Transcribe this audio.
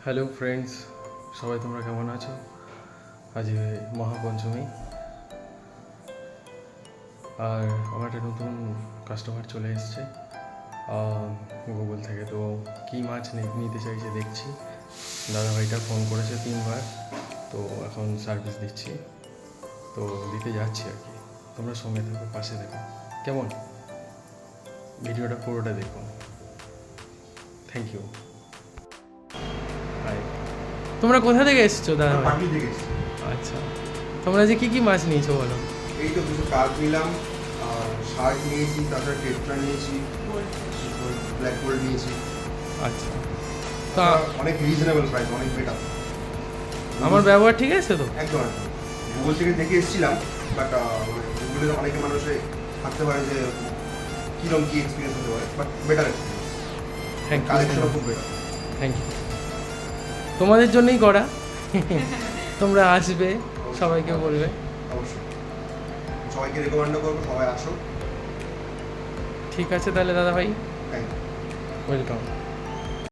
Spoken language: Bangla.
হ্যালো ফ্রেন্ডস, সবাই তোমরা কেমন আছো? আজ মহাপঞ্চমী, আর আমার একটা নতুন কাস্টমার চলে এসছে গুগল থেকে। তো কী মাছ নিতে চাইছে দেখছি। দাদাভাইটা ফোন করেছে 3বার, তো এখন সার্ভিস দিচ্ছি, তো দিতে যাচ্ছি আর কি। তোমরা সঙ্গে থাকো, পাশে থাকো, কেমন? ভিডিওটা পুরোটা দেখো। Thank you. হাই, তোমরা কোথা থেকে এসছো দাদা? পাটলি থেকে এসেছি। আচ্ছা, তোমরা যে কি কি মাছ নিয়েছো বলো। এই তো কিছু কার্প নিলাম, আর শার্ক নিয়েছি, তাছাড়া টেট্রা নিয়েছি, ব্ল্যাক গোল্ড নিয়েছি। আচ্ছা, তো তা অনেক রিজনেবল প্রাইস, অনেক বেটার। আমার ব্যবহার ঠিক আছে তো? একদম একদম। গুগল থেকে দেখে এসেছিলাম, বাট গুগলের অনেকে মানুষে থাকতে পারে যে কীরকম কী এক্সপিরিয়েন্স হতে পারে, but better experience. Thank you, কালেকশনও খুব বেটার। Thank you. তোমাদের জন্যই করা। তোমরা আসবে, সবাইকে বলবে। অবশ্যই সবাইকে রেকমেন্ড করবো, সবাই আসো। ঠিক আছে তাহলে দাদা ভাই, থ্যাংক ইউ। ওয়েলকাম।